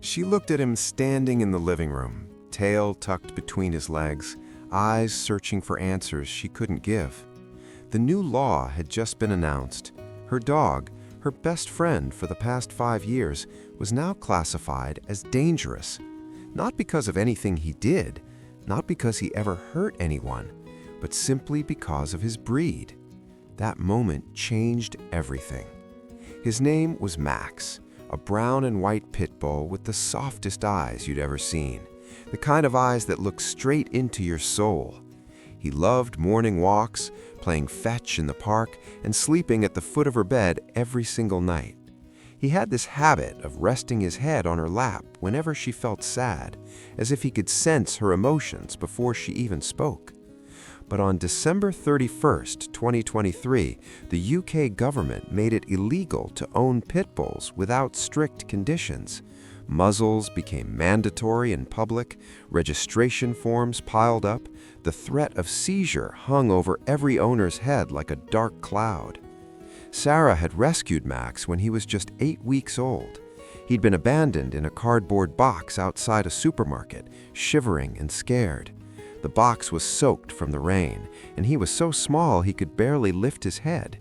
She looked at him standing in the living room, tail tucked between his legs, eyes searching for answers she couldn't give. The new law had just been announced. Her dog, her best friend for the past 5 years, was now classified as dangerous. Not because of anything he did, not because he ever hurt anyone, but simply because of his breed. That moment changed everything. His name was Max, a brown and white Pitbull with the softest eyes you'd ever seen, the kind of eyes that look straight into your soul. He loved morning walks, playing fetch in the park, and sleeping at the foot of her bed every single night. He had this habit of resting his head on her lap whenever she felt sad, as if he could sense her emotions before she even spoke. But on December 31st, 2023, the UK government made it illegal to own pit bulls without strict conditions. Muzzles became mandatory in public, registration forms piled up, the threat of seizure hung over every owner's head like a dark cloud. Sarah had rescued Max when he was just 8 weeks old. He'd been abandoned in a cardboard box outside a supermarket, shivering and scared. The box was soaked from the rain, and he was so small he could barely lift his head.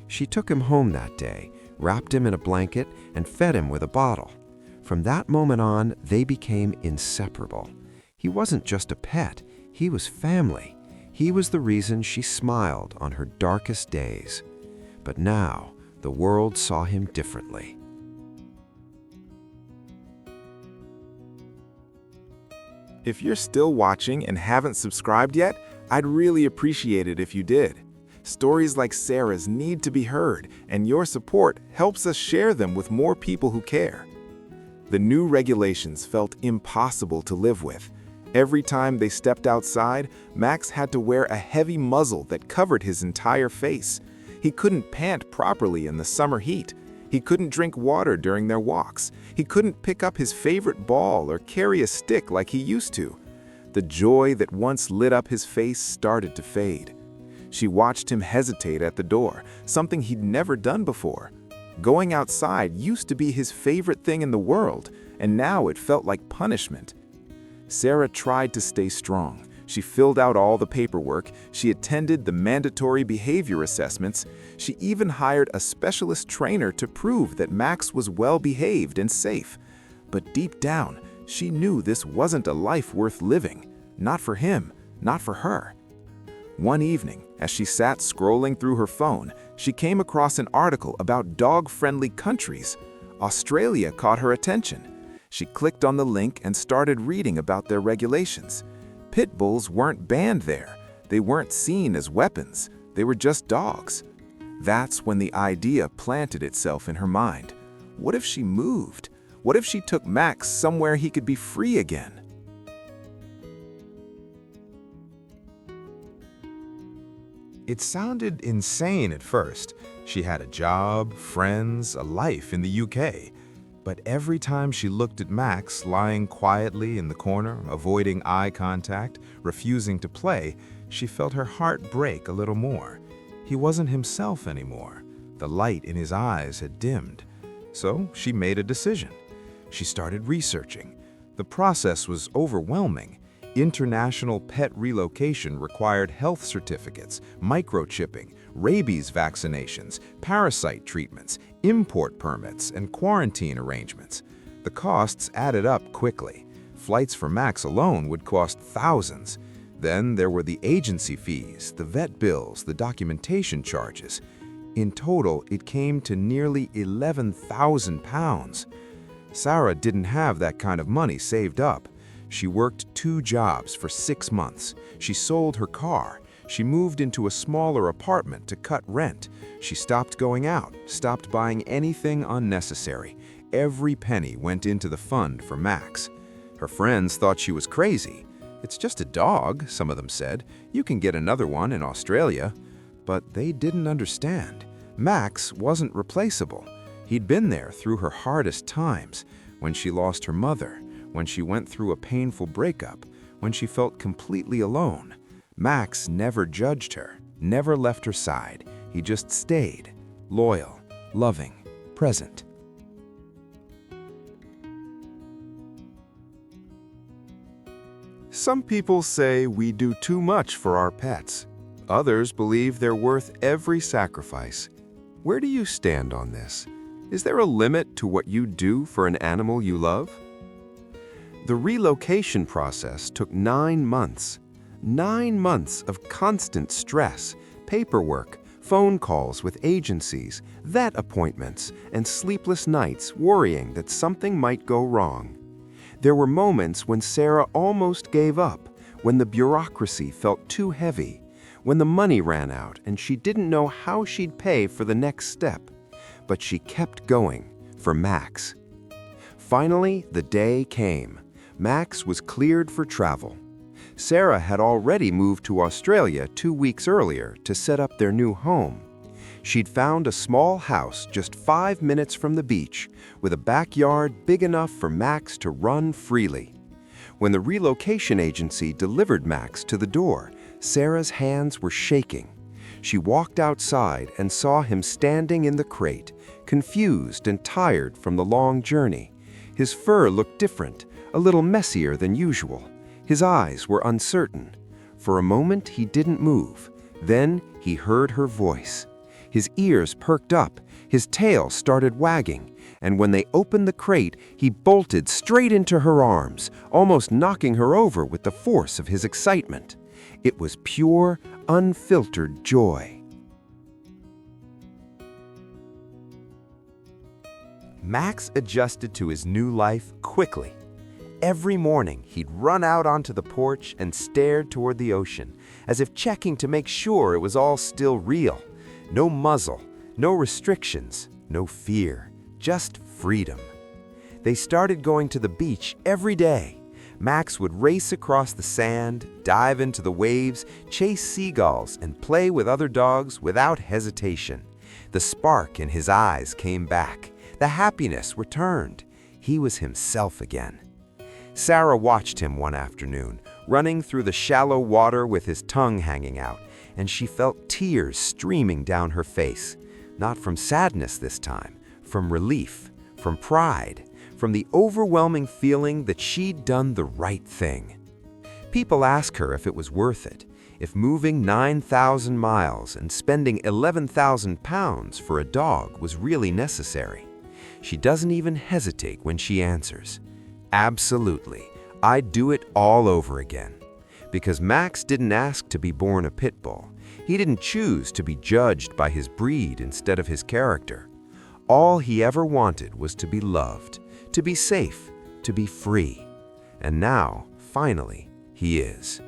She took him home that day, wrapped him in a blanket, and fed him with a bottle. From that moment on, they became inseparable. He wasn't just a pet, he was family. He was the reason she smiled on her darkest days. But now, the world saw him differently. If you're still watching and haven't subscribed yet, I'd really appreciate it if you did. Stories like Sarah's need to be heard, and your support helps us share them with more people who care. The new regulations felt impossible to live with. Every time they stepped outside, Max had to wear a heavy muzzle that covered his entire face. He couldn't pant properly in the summer heat. He couldn't drink water during their walks. He couldn't pick up his favorite ball or carry a stick like he used to. The joy that once lit up his face started to fade. She watched him hesitate at the door, something he'd never done before. Going outside used to be his favorite thing in the world, and now it felt like punishment. Sarah tried to stay strong. She filled out all the paperwork, she attended the mandatory behavior assessments, she even hired a specialist trainer to prove that Max was well-behaved and safe. But deep down, she knew this wasn't a life worth living. Not for him, not for her. One evening, as she sat scrolling through her phone, she came across an article about dog-friendly countries. Australia caught her attention. She clicked on the link and started reading about their regulations. Pit bulls weren't banned there. They weren't seen as weapons. They were just dogs. That's when the idea planted itself in her mind. What if she moved? What if she took Max somewhere he could be free again? It sounded insane at first. She had a job, friends, a life in the UK. But every time she looked at Max lying quietly in the corner, avoiding eye contact, refusing to play, she felt her heart break a little more. He wasn't himself anymore. The light in his eyes had dimmed. So she made a decision. She started researching. The process was overwhelming. International pet relocation required health certificates, microchipping, rabies vaccinations, parasite treatments, import permits, and quarantine arrangements. The costs added up quickly. Flights for Max alone would cost thousands. Then there were the agency fees, the vet bills, the documentation charges. In total, it came to nearly £11,000. Sarah didn't have that kind of money saved up. She worked 2 jobs for 6 months. She sold her car. She moved into a smaller apartment to cut rent. She stopped going out, stopped buying anything unnecessary. Every penny went into the fund for Max. Her friends thought she was crazy. "It's just a dog," some of them said. "You can get another one in Australia." But they didn't understand. Max wasn't replaceable. He'd been there through her hardest times, when she lost her mother, when she went through a painful breakup, when she felt completely alone. Max never judged her, never left her side. He just stayed, loyal, loving, present. Some people say we do too much for our pets. Others believe they're worth every sacrifice. Where do you stand on this? Is there a limit to what you do for an animal you love? The relocation process took 9 months. 9 months of constant stress, paperwork, phone calls with agencies, vet appointments, and sleepless nights worrying that something might go wrong. There were moments when Sarah almost gave up, when the bureaucracy felt too heavy, when the money ran out and she didn't know how she'd pay for the next step. But she kept going, for Max. Finally, the day came. Max was cleared for travel. Sarah had already moved to Australia 2 weeks earlier to set up their new home. She'd found a small house just 5 minutes from the beach, with a backyard big enough for Max to run freely. When the relocation agency delivered Max to the door, Sarah's hands were shaking. She walked outside and saw him standing in the crate, confused and tired from the long journey. His fur looked different, a little messier than usual. His eyes were uncertain. For a moment, he didn't move. Then he heard her voice. His ears perked up, his tail started wagging, and when they opened the crate, he bolted straight into her arms, almost knocking her over with the force of his excitement. It was pure, unfiltered joy. Max adjusted to his new life quickly. Every morning, he'd run out onto the porch and stared toward the ocean, as if checking to make sure it was all still real. No muzzle, no restrictions, no fear, just freedom. They started going to the beach every day. Max would race across the sand, dive into the waves, chase seagulls, and play with other dogs without hesitation. The spark in his eyes came back. The happiness returned. He was himself again. Sarah watched him one afternoon, running through the shallow water with his tongue hanging out, and she felt tears streaming down her face. Not from sadness this time, from relief, from pride, from the overwhelming feeling that she'd done the right thing. People ask her if it was worth it, if moving 9,000 miles and spending 11,000 pounds for a dog was really necessary. She doesn't even hesitate when she answers, "Absolutely, I'd do it all over again." Because Max didn't ask to be born a Pitbull. He didn't choose to be judged by his breed instead of his character. All he ever wanted was to be loved, to be safe, to be free. And now, finally, he is.